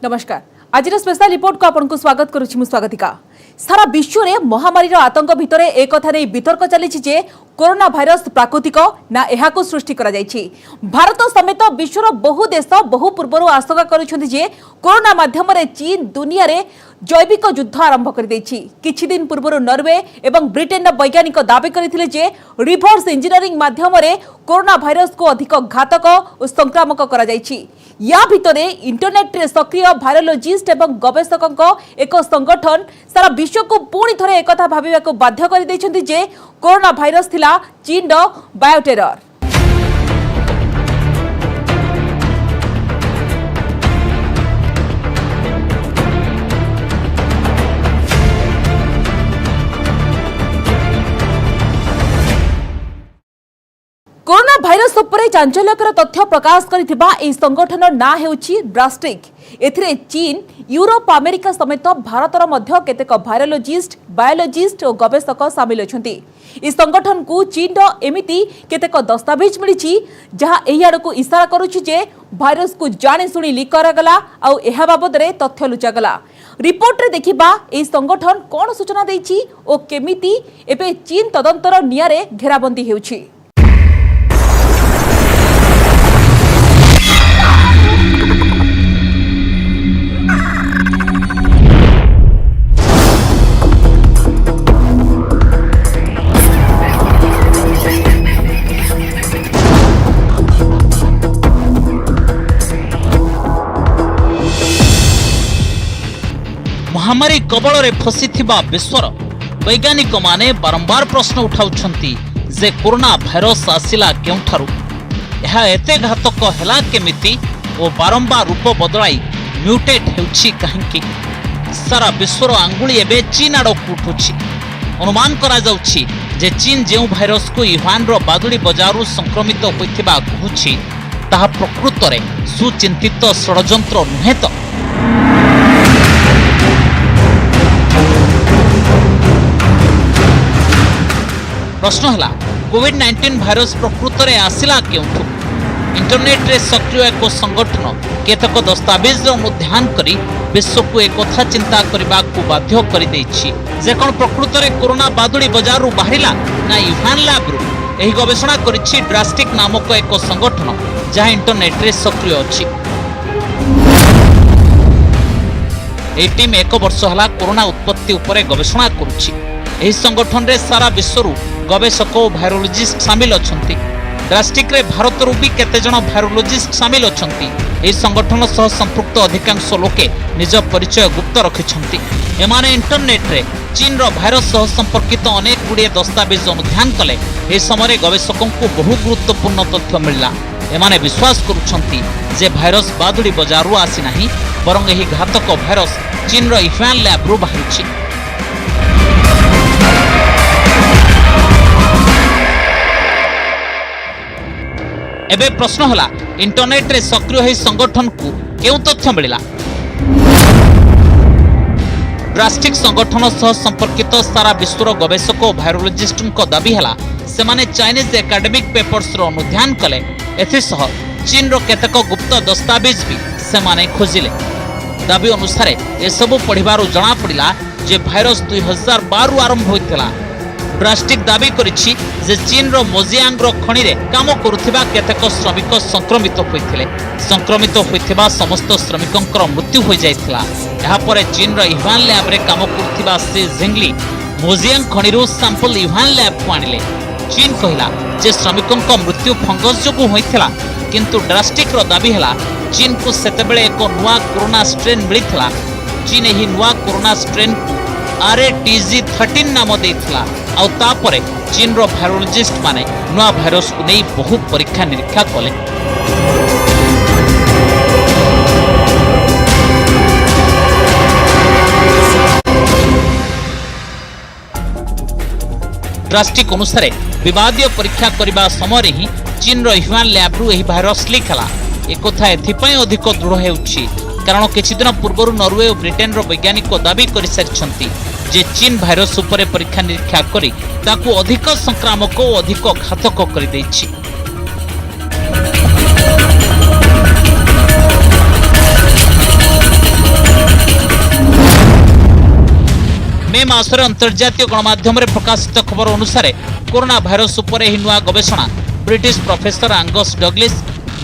नमस्कार। आज special report को आपको स्वागत करुछि स्वागतिका। सारा विश्व में महामारी आतंक भितर एक कथा नहीं वितर्क चली कोरोना भाइरस प्राकृतिक ना यह सृष्टि करा जायछि। भारत समेत विश्वर बहु देश बहु पूर्व आशंका करुछन्ति जे कोरोना माध्यम चीन दुनिया रे जैविक युद्ध आरंभ कर देछि। किछि दिन पूर्व नॉर्वे एवं ब्रिटेन वैज्ञानिक दावी करथिले जे रिवर्स इंजीनियरिंग माध्यम रे कोरोना भाइरस को अधिक घातक और संक्रामक करा जायछि। या भितरे इंटरनेट रे सक्रिय वायरोलॉजिस्ट एवं गवेषकों एक संगठन सारा विश्व को पुणी थरे एक कथा भाबिबा को बाध्य कर दैछन्ति जे कोरोना भाइरस थिला चीन रो बायोटेरर। कोरोना भाइरस उपरे चांचल्यकर तथ्य प्रकाश करिथिबा एई संगठन ना हेउछि ब्रास्टिक। एथिरे चीन, यूरोप, अमेरिका समेत भारतर मध्य केतेक वायरोलॉजिस्ट, बायोलॉजिस्ट और गवेषक शामिल अछंती। इस संगठन को चीन रो एमिति केतेक दस्तावेज मिलिछि जहां एही आडको इशारा करूछि जे भाइरस को जाने सुनी लीक करागला आ एहा बाबद रे तथ्य लुचागला। रिपोर्ट रे देखिबा एही संगठन कोन सूचना दैछि ओ केमिति एबे चीन तदंतर नियारे घेराबंदी हेउछि। महामारी कबल रे फसिथिबा विश्वर वैज्ञानिक माने बारंबार प्रश्न उठाउछंती जे कोरोना भाइरस आसिला केउठारु, एहा एते घातक हेला केमिति ओ बारंबार रूप बदलाई म्यूटेट हेउछि काहेकि। सारा विश्वर आंगुली एबे चीन आडक उठुछि। अनुमान करा जाउछि जे चीन जेउ भाइरस को युहान रो बादुड़ी बजारु संक्रमित होइथिबा कहूछि ताहा प्रकृत रे सुचिंतित षडयंत्र नुहे तो। प्रश्न है कोविड-19 भाइरस प्रकृत में आसिला केउठु। इंटरनेट रे सक्रिय एक संगठन केतक दस्तावेज अनुध्यान करी विश्व को एक कथा चिंता करने को बाध्य कर दैछि जे कोन प्रकृत में कोरोना बादुड़ी बजार बाहरिला ना युहान लैब रु। एही गवेषणा करिछि ब्रास्टिक नामक एक संगठन जहां इंटरनेट रे सक्रिय अछि। ए टीम एक वर्ष हला कोरोना उत्पत्ति उपरे गवेषणा करुछि। एही संगठन रे सारा विश्व गवेषक और वायरोलॉजिस्ट शामिल अछंती। ब्रास्टिक रे भारत रु भी केते जण वायरोलॉजिस्ट शामिल अछंती। एही संगठन सह संपृक्त अधिकांश लोके निज परिचय गुप्त रखिछंती। एमाने इंटरनेट रे चीन रो भाइरस सह संपर्कित अनेक गुड़िए दस्तावेज अनुध्यान कले ए समय गवेषकों को बहु गुरुत्वपूर्ण तथ्य मिलला। एमाने विश्वास करुछंती जे भाइरस बादुड़ी बजारु आसी नाही बरंग एही घातक भाइरस चीन रो युहान लैब रु बाहरिछि। एबे प्रश्न हला इंटरनेट रे सक्रिय है संगठन को केउ तथ्य मिलिला। ब्रास्टिक संगठन सह संपर्कित सारा विश्वर गवेषक और वायरोलॉजिस्ट को दाबी हला से माने चाइनीज एकेडमिक पेपर्स रो अनुध्यान कले एथि सह चीन रो केतक गुप्त दस्तावेज भी से माने खोजिले। दाबी अनुसार ए सब पढ़िबारु जणा पड़िला जे भाइरस 2012 आरंभ होइतला। ब्रास्टिक दाबी करिछि जे चीन रो मोजियांग रो खणी रे काम करुथिबा केतक श्रमिक संक्रमित होइथिले। संक्रमित होइथिबा समस्त श्रमिकंकर मृत्यु हो जाइथिला। एहा परे चीन रो युहान लैब रे काम करुथिबा से झिंगली मोजियांग खणी रो सैंपल युहान लैब को आनिले। चीन कहिला जे श्रमिकंक मृत्यु फंगस जोगु होइथिला, किंतु ब्रास्टिक रो दाबी हला चीन को सेतेबेले एक नुआ कोरोना स्ट्रेन मिलिथिला। चीन एही नुआ कोरोना स्ट्रेन RATG13 नाम देइथिला आ तापरे चीन रो वायरोलॉजिस्ट माने नुआ भाइरस को नहीं बहु परीक्षा निरीक्षा कले। ब्रास्टिक अनुसार विवादीय परीक्षा करबा समय ही चीन रो युहान लैब रु एही भाइरस लिखला। एक कथा एथिपय अधिक दृढ़ हेउछि कारण किछि दिन पूर्व नॉर्वे और ब्रिटेन रो वैज्ञानिक दाबी कर सारिछंती जे चीन भाइरस उपरे परीक्षा निरीक्षा करी ताकू अधिक संक्रामक और अधिक घातक कर दैछि। मासरे अंतर्जातीय गणमाध्यम प्रकाशित खबर अनुसार कोरोना भाइरस उपर ही नुआ गवेषणा ब्रिटिश प्रोफेसर आंगस डगलिस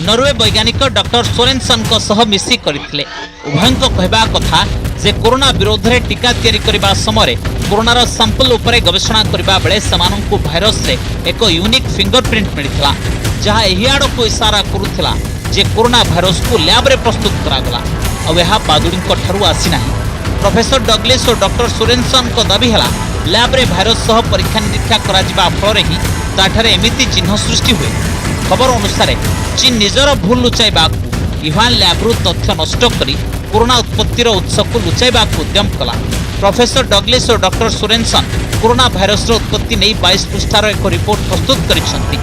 नॉर्वे वैज्ञानिक डॉक्टर सोरेनसन सह मिसी करथिले। उभयଙ୍କ कहबा कथा जे कोरोना विरोध में टीका तैयारी करबा समय कोरोनार सैंपल उपरे गवेषणा करबा बेले समानंकु भाइरस रे एक यूनिक फिंगरप्रिंट मिलिथला जहां एही आड़ को इशारा करुथला जे कोरोना भाइरस को लैब रे प्रस्तुत करागला और यह बादुड़ीଙ୍କ ठारू आसी नाही। प्रोफेसर डगलिस और डॉक्टर सोरेनसन दाबी है लैब रे भाइरस सह परीक्षा निरीक्षा करा जिबा फल ही ताठारे एमिति चिन्ह सृष्टि हुए। खबर अनुसार चीन निजर भूल लुचाइबा युहान लैब्रु तथ्य नष्ट करी कोरोना उत्पत्तिर उत्स को लुचाइबा उद्यम कला। प्रोफेसर डगलिस और डॉक्टर सोरेनसन कोरोना भाइरस उत्पत्ति नहीं 22 पृष्ठार एक रिपोर्ट प्रस्तुत करिसेंती।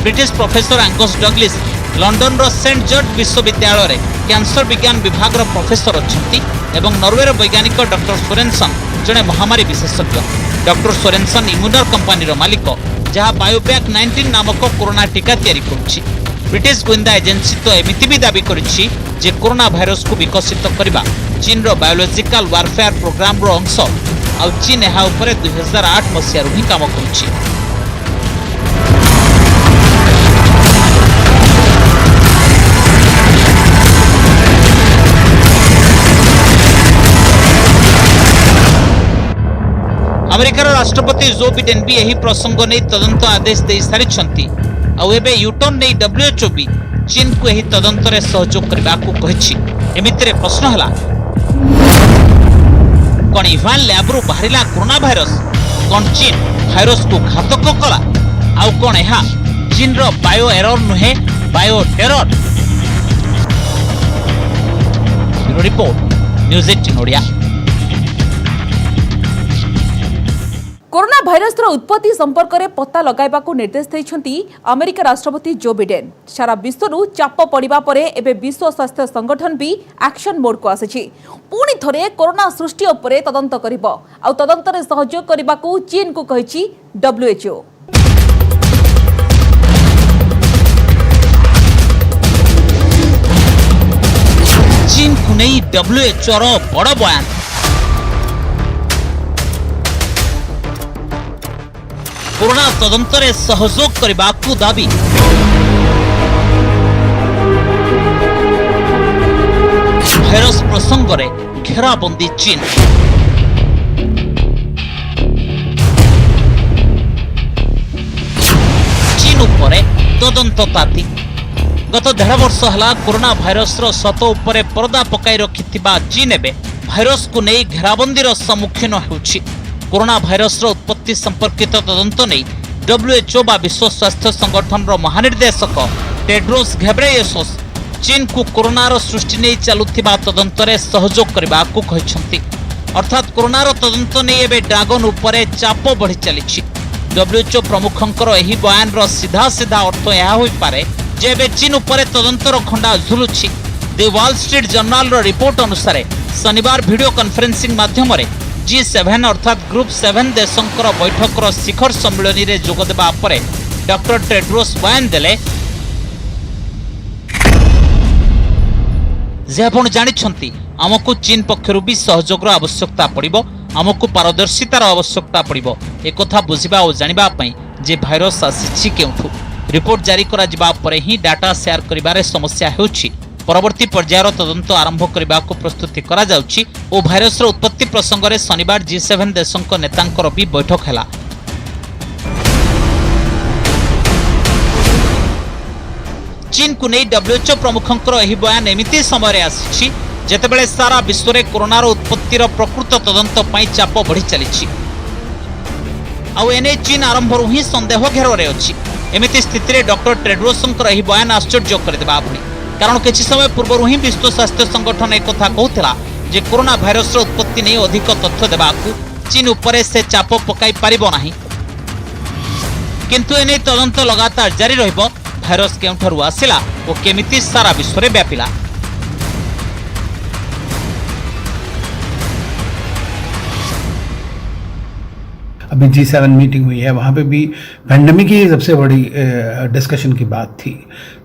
ब्रिटिश प्रोफेसर आंगस डगलिस लंडन रो सेंट जॉर्ज विश्वविद्यालय रे कैंसर विज्ञान विभाग रो प्रोफेसर अछंती एवं नॉर्वे वैज्ञानिक डॉक्टर सोरेनसन जड़े महामारी विशेषज्ञ। डॉक्टर सोरेनसन इम्यूनर कंपनी रो मालिक जहां बायोबैक 19 नामक कोरोना टीका तैयारी करुछि। ब्रिटिश गोइंदा एजेंसी तो एमिति भी दाबी करिछि जे कोरोना भाइरस को विकसित करबा चीन रो बायोलॉजिकल वारफेयर प्रोग्राम रो अंश आ चीन एहा उपरे 2008 मसिया ही काम करुछि। अमेरिकार राष्ट्रपति जो बिडेन भी यही प्रसंग नहीं तदंत आदेश दे सारी आउ एबे यूटर्न नहीं WHO भी चीन को यही तदंत रे सहयोग करबा को कहिछि। एमितिरे प्रश्न हला कोन इवान लैब्रु बाहरिला कोरोना भाइरस कोन चीन भाइरस को घातक कला आउ कोन एहा चीन रो बायो एरर नुहे bio terror. Report news 18 Odia. Corona virus उत्पत्ति संपर्क में पता लगाइबा को निर्देश देइछंती अमेरिका राष्ट्रपति जो बिडेन। सारा विश्व चाप पड़िबा परे एबे विश्व स्वास्थ्य संगठन भी एक्शन मोड को आसीछि। पुणी थरे कोरोना सृष्टि उपरे तदंत करिबो आ तदंत रे सहयोग करिबा को चीन को कहिछि WHO। चीन को नहीं WHO रो बड़ बयान। कोरोना तदंत रे सहयोग करबा को दाबी। भाइरस प्रसंग रे घेराबंदी चीन। चीन उपरे तदंत ताती। गत 1.5 वर्ष हला कोरोना भाइरस रो सत उपरे पर्दा पकाई रखिथिबा चीन एबे भाइरस को नहीं घेराबंदी रो सम्मुखीन होउछि। कोरोना भाइरस उत्पत्ति संपर्कित तदंत नहीं WHO बा विश्व स्वास्थ्य संगठन रो महानिर्देशक टेड्रोस घेब्रेयेसस चीन को कोरोना रो सृष्टि नहीं चलुथिबा तदंत रे सहयोग करबा को कहिसंती। अर्थात कोरोना रो तदंत नहीं एबे ड्रैगन उपरे चाप बढ़ी चलिछि। WHO प्रमुखंकर एही बयान रो सीधा सीधा अर्थ यह होई पारे जे एबे चीन उपरे तदंत रो खंडा झुलुछि। द वॉल स्ट्रीट जर्नल रो रिपोर्ट अनुसार शनिवार वीडियो कॉन्फ्रेंसिंग माध्यम रे G7 अर्थात ग्रुप 7 देशंकर बैठक शिखर सम्मेलन रे जोग देबा परे डॉक्टर टेड्रोस बयान देले जे आपण जानिछंती हमकु चीन पक्षरु भी सहयोगर आवश्यकता पड़िबो हमकु पारदर्शितार आवश्यकता पड़िबो एकथा बुझिबा और जानिबा पई जे भाइरस आसीछि केउठु। रिपोर्ट जारी करा जिबा परे ही डाटा शेयर करिबारे समस्या हेउछि। परवर्ती पर्यायर तदंत आरंभ करने को प्रस्तुति करा जाउछि ओ भाइरस उत्पत्ति प्रसंग में शनिवार G7 देशंक नेतांकर भी बैठक हैला। चीन को नहीं WHO प्रमुखंकर एही बयान एमिति समय आसीछि जेतेबेले सारा विश्व में कोरोनार उत्पत्तिर प्रकृत तदंत पई चाप बढ़ी चलिछि। आउ एने चीन आरंभरू ही संदेह घेर अछि। एमिति स्थिति रे डॉक्टर टेड्रोसंकर एही बयान आश्चर्य करदेबा भली कारण किसी समय पूर्व ही विश्व स्वास्थ्य संगठन एक कथा कहूला जे कोरोना भाइरस उत्पत्ति नहीं अधिक तथ्य देबाकू चीन उपरे से चाप पकाई पारिबो नाही। किंतु एने तदंत लगातार जारी रहिबो भाइरस केउठारु आसिला ओ केमिति सारा विश्व रे व्यापिला। अभी G7 मीटिंग हुई है, वहाँ पे भी पैंडेमिक ही सबसे बड़ी डिस्कशन की बात थी।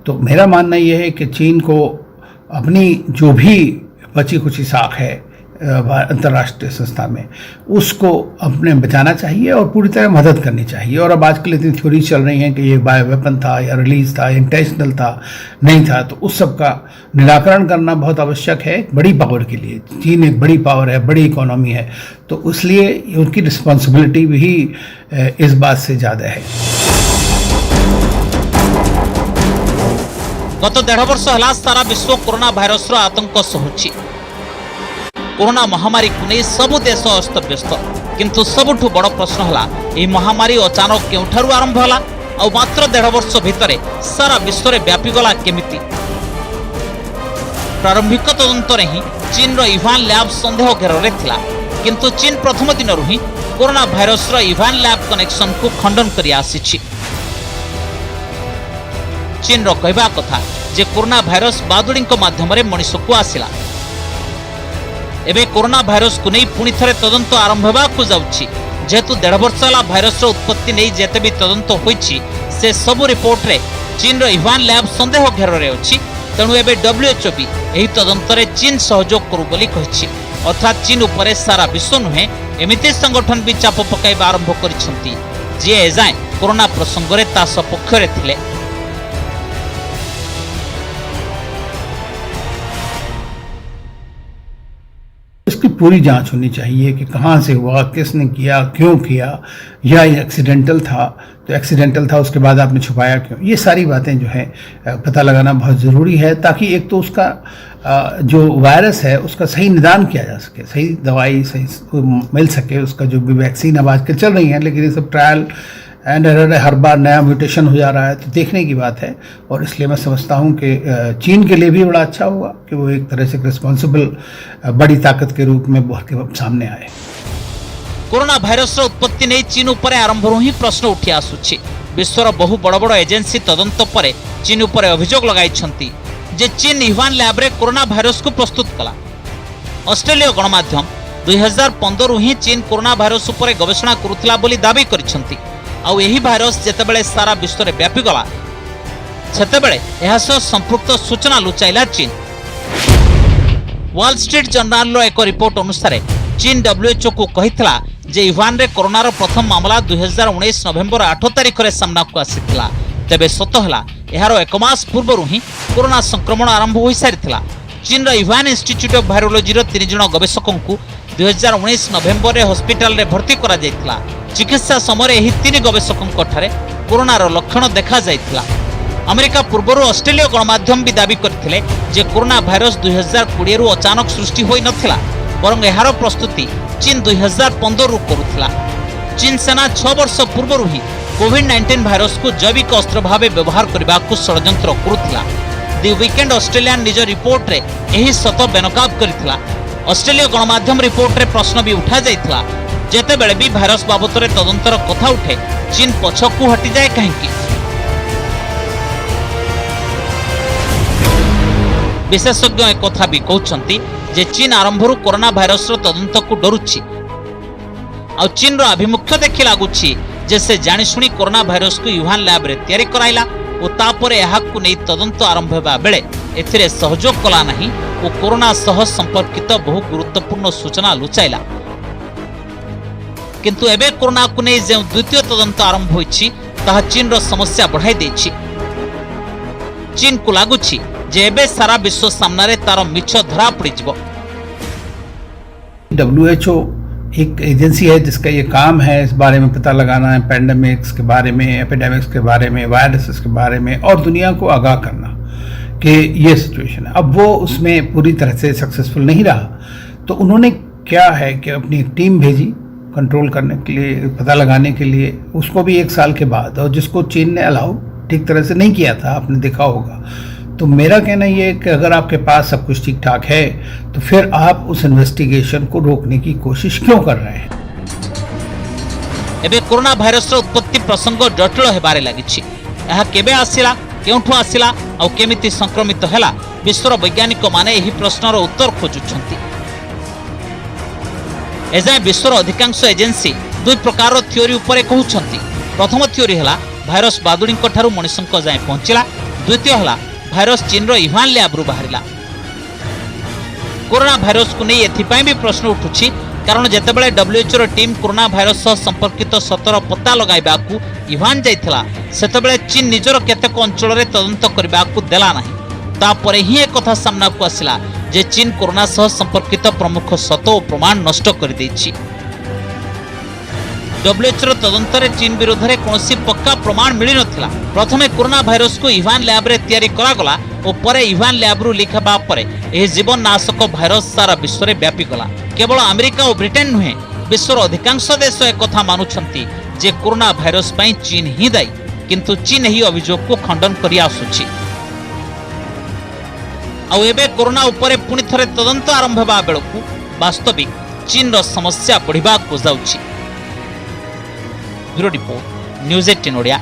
तो मेरा मानना यह है कि चीन को अपनी जो भी बची कुची साख है अंतर्राष्ट्रीय संस्था में, उसको अपने बचाना चाहिए और पूरी तरह मदद करनी चाहिए। और अब आजकल इतनी थ्योरी चल रही हैं कि ये बायो वेपन था या रिलीज था, इंटेंशनल था, नहीं था, तो उस सब का निराकरण करना बहुत आवश्यक है एक बड़ी पावर के लिए। चीन एक बड़ी पावर है, बड़ी इकोनॉमी है, तो इसलिए उनकी रिस्पॉन्सिबिलिटी भी इस बात से ज़्यादा है। गत 1.5 वर्ष है सारा विश्व कोरोना भाइरस आतंक सहुची। कोरोना महामारी को नहीं सबु देश अस्तव्यस्त, किंतु सबुठु बड़ प्रश्न है यह महामारी अचानक केउठारु आरंभ होला और मात्र 1.5 वर्ष भितर सारा विश्व में व्यापीगला केमिति। प्रारंभिक तदंत ही चीन रो इवान लैब संदेह घेर में थिला, किंतु चीन प्रथम दिन ही कोरोना भाइरस रो इवान लैब कनेक्शन को खंडन करि आसीछि। चीन रो कहबा कथा जे कोरोना भाइरस बादुड़ी माध्यम रे मनुष्य को आसिला। एबे कोरोना भाइरस को नहीं पुणी थरे तदंत आरंभ होबाकू जाउछि, जेहेतु 1.5 वर्ष है भाइरस रो उत्पत्ति नहीं जेते भी तदंत होइछि से सबु रिपोर्ट रे चीन रो इवान लैब संदेह घेर में अछि। तेणु एबे WHO भी एही तदंत रे चीन सहयोग करू बोली कहिछि। अर्थात चीन उपरे सारा विश्व नुहे एमिति संगठन भी चाप पकाइबा आरंभ करिसंती जे एजाय कोरोना प्रसंग रे ता सपक्ष रे थिले। इसकी पूरी जांच होनी चाहिए कि कहाँ से हुआ, किसने किया, क्यों किया, या ये एक्सीडेंटल था तो एक्सीडेंटल था उसके बाद आपने छुपाया क्यों। ये सारी बातें जो है पता लगाना बहुत ज़रूरी है, ताकि एक तो उसका जो वायरस है उसका सही निदान किया जा सके, सही दवाई सही मिल सके, उसका जो भी वैक्सीन अब आजकल चल रही है, लेकिन ये सब ट्रायल एंड एरर, हर बार नया म्यूटेशन हो जा रहा है, तो देखने की बात है। और इसलिए मैं समझता हूँ कि चीन के लिए भी बड़ा अच्छा होगा कि वो एक तरह से रिस्पॉन्सिबल बड़ी ताकत के रूप में उभर के सामने आए। कोरोना भाइरस उत्पत्ति नहीं चीन उपर आरंभ ही प्रश्न उठी आसुछि। विश्वर बहु बड़ बड़ एजेंसी तदंत पर चीन उपर अभियोग लगाई जे चीन इवान लैब रे कोरोना भाइरस को प्रस्तुत कला। ऑस्ट्रेलिया गणमाध्यम 2015 ही चीन कोरोना भाइरस उपर गवेषणा करुथिला बोली दाबी करिसंती। आउ यही भाइरस जेतेबेले सारा विश्व में व्यापी गला सेतेबेले एहा सह संपृक्त सूचना लुचाइला चीन। वॉल स्ट्रीट जर्नल रो एक रिपोर्ट अनुसार चीन WHO को कहितला जे इवान रे कोरोना रो प्रथम मामला 2019 नवेम्बर 8 तारिख रे सामना को आसीथिला। तेबे सत हला एहारो 1 मास पूर्वरु ही कोरोना संक्रमण आरंभ होई सारिथिला। चीन रो इवान इंस्टीट्यूट ऑफ वायरोलॉजी रो 3 जण गवेषकों को 2019 नवेम्बर रे हॉस्पिटल रे भर्ती करा जायतिला। चिकित्सा समय एही 3 गवेषकों ठारे कोरोना रो लक्षण देखा जायतिला। अमेरिका पूर्वर ऑस्ट्रेलिया गणमाध्यम भी दाबी करथिले जे कोरोना भाइरस 2020 रु अचानक सृष्टि होई नथिला, बरं एहार प्रस्तुति चीन 2015 रु करुथिला। चीन सेना 6 वर्ष पूर्व ही कोविड-19 भाइरस को जैविक अस्त्र भाव व्यवहार करने को षड्यंत्र करुथिला। दि वीकेंड ऑस्ट्रेलियन निज रिपोर्ट रे एही सत बेनकाब करथिला। ऑस्ट्रेलिया गणमाध्यम रिपोर्ट रे प्रश्न भी उठा जाइथिला जेते बेले भी भाइरस बाबत रे तदंतर कथा उठे चीन पछकू हटि जाए कहीं। विशेषज्ञ एक कथा भी कहउछंती जे चीन आरंभरू कोरोना भाइरस रो तदंत को डरुछि। आ चीन रो आभिमुख्य देखि लागुछि जे से जानि सुनी कोरोना भाइरस को युहान लैब रे तयारी कराइला और तापरे एहाकु नै तदंत आरंभ हेबा बेले एथिरे सहयोग कला नाही और कोरोना सह संपर्कित बहु गुरुत्वपूर्ण सूचना लुचाइला। किंतु एबे कोरोना को नै जे द्वितीय तदंत आरंभ होइछि ताहा चीन रो समस्या बढ़ाई देछि। चीन को लागुछि जे एबे सारा विश्व सामने रे तार मिछ धरा पड़ी जिवो। WHO एक एजेंसी है जिसका ये काम है इस बारे में पता लगाना है, पैंडेमिक्स के बारे में, एपिडेमिक्स के बारे में, वायरसेस के बारे में, और दुनिया को आगाह करना कि ये सिचुएशन है। अब वो उसमें पूरी तरह से सक्सेसफुल नहीं रहा, तो उन्होंने क्या है कि अपनी एक टीम भेजी कंट्रोल करने के लिए, पता लगाने के लिए, उसको भी 1 साल के बाद, और जिसको चीन ने अलाउ ठीक तरह से नहीं किया था, आपने देखा होगा। तो मेरा कहना यह है कि अगर आपके पास सब कुछ ठीक ठाक है तो फिर आप उस इन्वेस्टिगेशन को रोकने की कोशिश क्यों कर रहे हैं। एबे कोरोना भाइरस उत्पत्ति प्रसंग जटिल हेबारे लागिछि। एहा केबे आसिला, केउठु आसिला आ केमिति संक्रमित हैला, विश्वर वैज्ञानिक माने एही प्रश्नर उत्तर खोजुछंती। एजाय विश्वर अधिकांश एजेंसी 2 प्रकार थ्योरी उपरे कहउछंती। प्रथम थ्योरी हैला भाइरस बादुड़ी ठारू मनुष्यक जाय पहुंचिला। द्वितीय हैला भाइरस चीन रो इवान लैब रु बाहरिला। कोरोना भाइरस को नहीं एथिपाई भी प्रश्न उठुछि कारण जेतेबेले डब्ल्यूएचओ टीम कोरोना भाइरस सह संपर्कित 17 पत्ता लगाइबाकू इहान जाइथिला सेतेबेले चीन निजर केतेक अंचल रे तदंत करबाकू देला नाही तापरे ही एक कथा सामना को आसिला जे चीन कोरोना सह संपर्कित प्रमुख सत और प्रमाण नष्ट कर देछि डब्ल्यूएचओ तदंत रे चीन विरोध में कौनसी पक्का प्रमाण मिली नथिला प्रथमे कोरोना भाइरस को इहान लैब रे तैयारी करागला और परे इहान लैब रु लिखा परे यह जीवन नाशक भाइरस सारा विश्व में व्यापी गला केवल अमेरिका और ब्रिटेन नुहे विश्वर अधिकांश देश एक कथा मानुछंती जे कोरोना भाइरस पई चीन ही दायी किंतु चीन ही अभियोग को खंडन करि आसुछि आउ एबे कोरोना उपरे पुनि थरे तदंत आरंभ हेबा बेलकू वास्तविक चीन रो समस्या बढ़िबा को जाउछि ब्यूरो रिपोर्ट न्यूज 18 ओडिया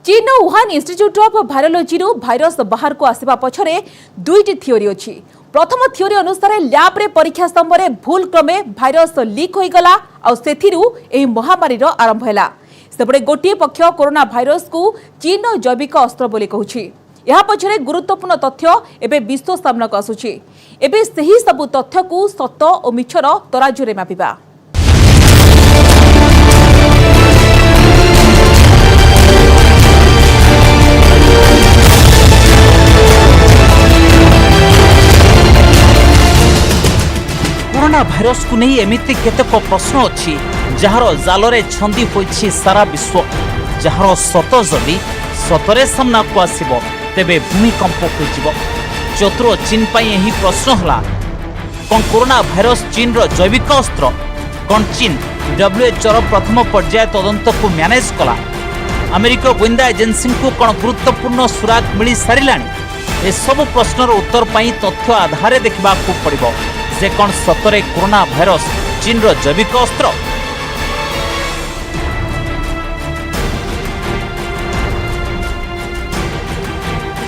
चीन वुहान इंस्टीट्यूट ऑफ वायरोलॉजी रु भाइरस बाहर को आसिबा पछरे दुईटी थियोरी अछि प्रथम थियोरी अनुसार लैब रे परीक्षा समय भूल क्रमे भाइरस लीक होई गला आ सेथिरु एही महामारी रो आरंभ हैला सेपटे गोटे पक्ष कोरोना भाइरस को चीन जैविक अस्त्र बोली कहूछि यह पछरे गुरुत्वपूर्ण तथ्य एबे विश्व सामना को आसुछि एबे सही सब तथ्य को सत और मिछर तराजुरे मापिबा कोरोना भाइरस को नहीं एमिति केतेक प्रश्न अच्छी जार जालरे छंदी होइछि सारा विश्व जार सत जदि सतरे सामना को आसिबो तेबे भूमिकंप होइजिबो चतुर चीन पई एही प्रश्न हला कोन कोरोना भाइरस चीन रो जैविक अस्त्र कोन चीन डब्ल्यूएचओ रो प्रथम पर्याय तदंत को मैनेज कला अमेरिका गोइंदा एजेंसी को कोन गुरुत्वपूर्ण सुराग मिली सारिलानी ए सब प्रश्नर उत्तर पई तथ्य आधारे देखबा को पड़िबो जे कोन सतरे कोरोना भाइरस चीन रो जैविक अस्त्र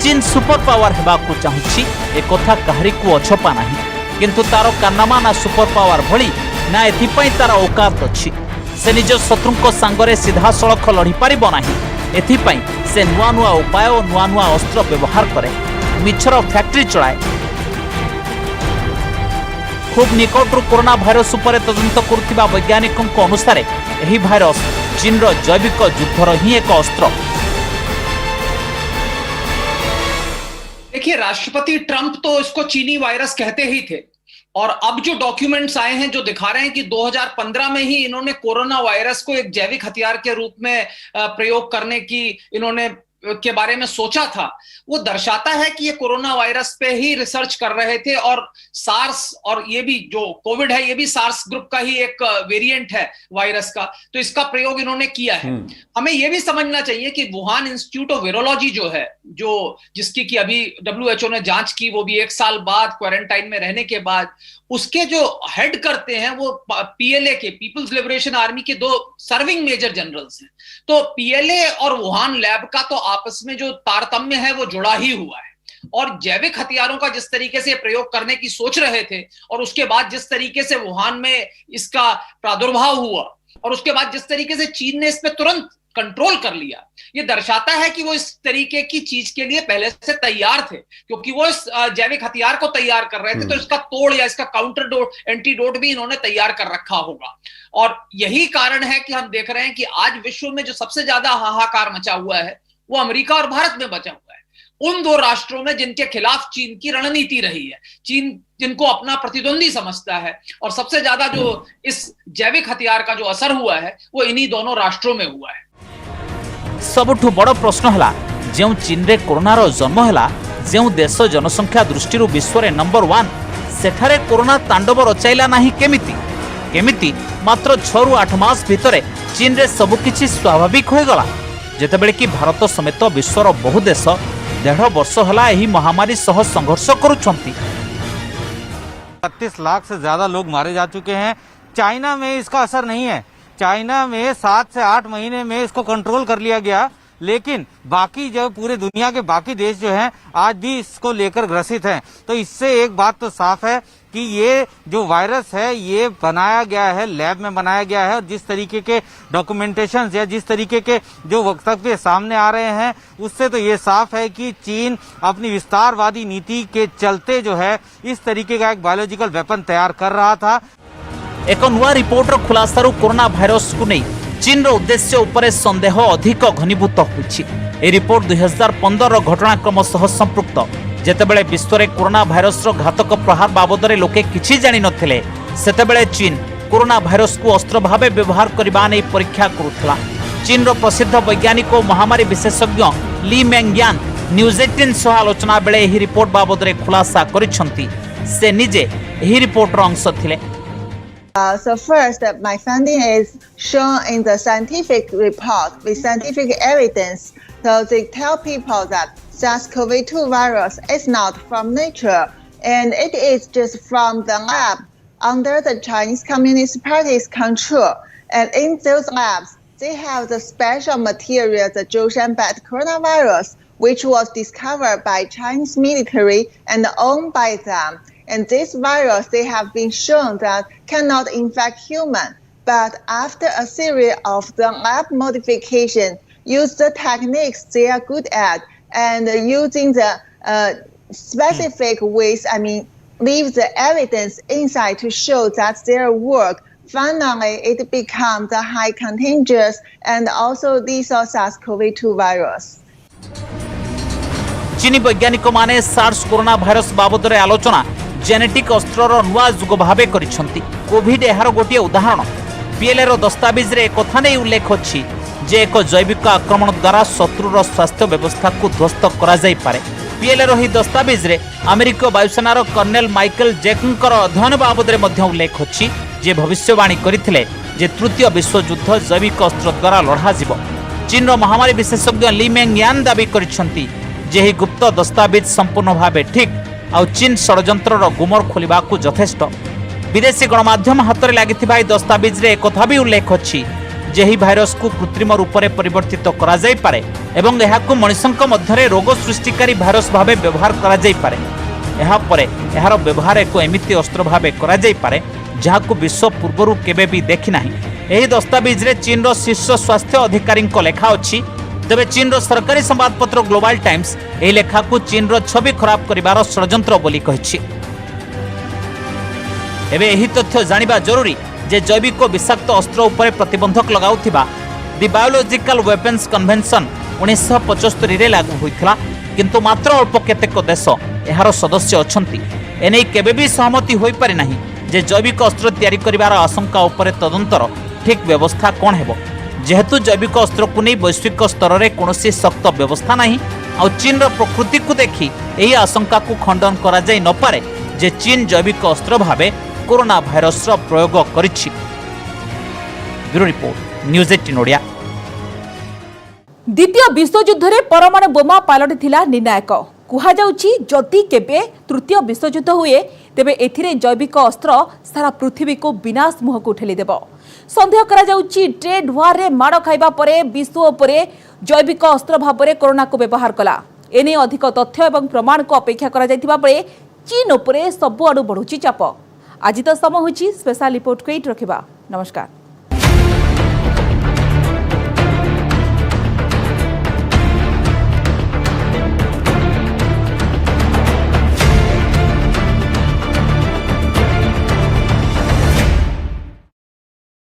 चीन सुपर पावर हेबा को चाहुछि ए कथा काहरी को अछपा नाही किंतु तार कारनामा ना सुपर पावर भली ना एथिपई तार औकात अछि से निज शत्रुंको सांगरे सीधा सड़क लड़ी पारिबो नाही एथिपई से नुआ नुआ उपाय और नुआ नुआ अस्त्र व्यवहार करे मिछर फैक्ट्री चलाए खूब निकटरू कोरोना भाइरस उपरे तदंत करुथिबा वैज्ञानिकों अनुसार एही भाइरस चीन रो जैविक युद्धर ही एक अस्त्र देखिए राष्ट्रपति ट्रंप तो इसको चीनी वायरस कहते ही थे और अब जो डॉक्यूमेंट्स आए हैं जो दिखा रहे हैं कि 2015 में ही इन्होंने कोरोना वायरस को एक जैविक हथियार के रूप में प्रयोग करने की इन्होंने के बारे में सोचा था वो दर्शाता है कि ये कोरोना वायरस पे ही रिसर्च कर रहे थे और सार्स और ये भी जो कोविड है ये भी सार्स ग्रुप का ही एक वेरिएंट है वायरस का तो इसका प्रयोग इन्होंने किया है हमें ये भी समझना चाहिए कि वुहान इंस्टीट्यूट ऑफ वायरोलॉजी जो है जो जिसकी कि अभी डब्ल्यूएचओ ने जांच की वो भी 1 साल बाद क्वारंटाइन में रहने के बाद उसके जो हेड करते हैं वो पीएलए के पीपल्स लिबरेशन आर्मी के 2 सर्विंग मेजर जनरल्स हैं तो पीएलए और वुहान लैब का तो आपस में जो तारतम्य है वो जुड़ा ही हुआ है और जैविक हथियारों का जिस तरीके से प्रयोग करने की सोच रहे थे और उसके बाद जिस तरीके से वुहान में इसका प्रादुर्भाव हुआ और उसके बाद जिस तरीके से चीन ने इस पे तुरंत कंट्रोल कर लिया ये दर्शाता है कि वो इस तरीके की चीज के लिए पहले से तैयार थे क्योंकि वो इस जैविक हथियार को तैयार कर रहे थे तो इसका तोड़ या इसका काउंटर डोट एंटीडोट भी इन्होंने तैयार कर रखा होगा और यही कारण है कि हम देख रहे हैं कि आज विश्व में जो सबसे ज्यादा हाहाकार मचा हुआ है वो अमेरिका और भारत में बचा हुआ है उन 2 राष्ट्रों में जिनके खिलाफ चीन की रणनीति रही है चीन जिनको अपना प्रतिद्वंदी समझता है और सबसे ज्यादा जो इस जैविक हथियार का जो असर हुआ है वो इन्हीं दोनों राष्ट्रों में हुआ है सबुठु बड़ प्रश्न हला जेउ चीन रे कोरोना रो जन्म हला जेउ देश जनसंख्या दृष्टि विश्व रे नंबर 1 सेठारे कोरोना तांडव रचाइला नाही केमिति मात्र 6 रु 8 मास भितरे चीन रे सब किछि स्वाभाविक होय गला जेतेबेले कि भारत समेत विश्वर बहु देश 1.5 वर्ष हला एही महामारी सह संघर्ष करुछंती 32 लाख से ज्यादा लोग मारे जा चुके हैं चाइना में इसका असर नहीं है चाइना में 7 से 8 महीने में इसको कंट्रोल कर लिया गया लेकिन बाकी जो पूरे दुनिया के बाकी देश जो हैं आज भी इसको लेकर ग्रसित हैं। तो इससे एक बात तो साफ है कि ये जो वायरस है ये बनाया गया है, लैब में बनाया गया है, और जिस तरीके के डॉक्यूमेंटेशन या जिस तरीके के जो वक्तव्य सामने आ रहे हैं उससे तो ये साफ है कि चीन अपनी विस्तारवादी नीति के चलते जो है इस तरीके का एक बायोलॉजिकल वेपन तैयार कर रहा था। एक नुआ रिपोर्टर खुलासारू कोरोना भाइरस को नहीं चीन रो उद्देश्य उपरे संदेह अधिक घनीभूत होइछि। ए रिपोर्ट 2015 घटनाक्रम सह संपृक्त जेतेबेले विश्व में कोरोना भाइरस रो घातक प्रहार बाबद लोके किछि जानि नथिले सेतेबेले चीन कोरोना भाइरस को अस्त्र भावे व्यवहार करबा नै परीक्षा करुथला। चीन रो प्रसिद्ध वैज्ञानिक और महामारी विशेषज्ञ ली मेंगयान न्यूज 18 सह आलोचना बेले एही रिपोर्ट बाबद रे खुलासा करिसंती। से निजे एही रिपोर्ट रो अंश थिले। So first, my finding is shown in the scientific report with scientific evidence. So they tell people that SARS-CoV-2 virus is not from nature and it is just from the lab under the Chinese Communist Party's control. And in those labs, they have the special material, the Zhoushan bat coronavirus, which was discovered by Chinese military and owned by them. And this virus, they have been shown that cannot infect human. But after a series of the lab modification, use the techniques they are good at, and using the specific ways, leave the evidence inside to show that their work. Finally, it becomes the high contagious and also lethal SARS-CoV-2 virus. चीनी वैज्ञानिक माने SARS corona virus बाबद रे आलोचना genetic अस्त्रर नुआ जुग भावे करिसंती। Covid एहार गोटे उदाहरण। PLA रो दस्तावेज रे कथा नै उल्लेख अछि जे एक जैविक आक्रमण द्वारा शत्रुर स्वास्थ्य व्यवस्था को ध्वस्त करा जाय पारे। पीएलए रो ही दस्तावेज रे अमेरिका वायुसेनार कर्नेल माइकल जैकनकर अध्ययन बाबद रे मध्य उल्लेख अछि जे भविष्यवाणी करिथिले जे तृतीय विश्व युद्ध जैविक अस्त्र द्वारा लढ़ा जिवो। चीन रो महामारी विशेषज्ञ ली मेंगयान दाबी करिसंती जे ही गुप्त दस्तावेज संपूर्ण भावे ठीक आउ चीन षड्यंत्रर गुमर खोलिबा को यथेष्ट। विदेशी गणमाध्यम हाथ में लगिथिबा ए दस्तावेज रे एकथा भी उल्लेख अछि जे ही भाइरस को कृत्रिम रूप से परिवर्तित करा जाय पारे एवं एहाकु मनुष्यक मध्यरे रोग सृष्टिकारी भाइरस भावे व्यवहार करा जाय पारे। एहा परे एहार व्यवहार एक एमिति अस्त्र भावे करा जाय पारे जहाकु विश्व पूर्वरु केबे भी देखि नाही। एही दस्तावेज रे चीन रो शीर्ष स्वास्थ्य अधिकारी लेखा अछि। तेबे चीन रो सरकारी संवादपत्र ग्लोबल टाइम्स एही लेखा को चीन रो छवि खराब करिवार षड्यंत्र बोली कहिछि। एबे एही तथ्य जानिबा जरूरी जे जैविक विषाक्त अस्त्र उपरे प्रतिबंधक लगाउथिबा दि बायोलॉजिकल वेपन्स कन्वेंशन 1975 रे लागू होइथिला, किंतु मात्र अल्प केतेक देश एहार सदस्य अछंती। एनै केबे भी सहमति होई पारि नाही जे जैविक अस्त्र तयारी करिवार आशंका उपरे तदंतर ठीक व्यवस्था कोन हेबो। जेहेतु जैविक अस्त्र को नहीं वैश्विक स्तर में कौन सख्त व्यवस्था नहीं आ चीन प्रकृति को देखी यही आशंका को खंडन करा जाय न पारे जे चीन जैविक अस्त्र भावे कोरोना भाइरस प्रयोग करिछि। Bureau report news 18 Odia. द्वितीय विश्वयुद्ध रे परमाणु बोमा पालटिथिला निर्णायक। कुहाजाउछि जदि केबे तृतीय विश्वयुद्ध हुए तेबे एथिरे जैविक अस्त्र सारा पृथ्वी को विनाश मुह को ठेली देबो। संदेह करा जाउछि ट्रेड वार रे माड़ खाइबा परे विश्व उपरे जैविक अस्त्र भाबरे कोरोना को व्यवहार कला। एने अधिक तथ्य एवं प्रमाण को अपेक्षा करा जायतिबा परे चीन उपरे सबु आडु बढ़ुछि चाप। आज तो समय होछि स्पेशल रिपोर्ट को एट रखिबा। नमस्कार।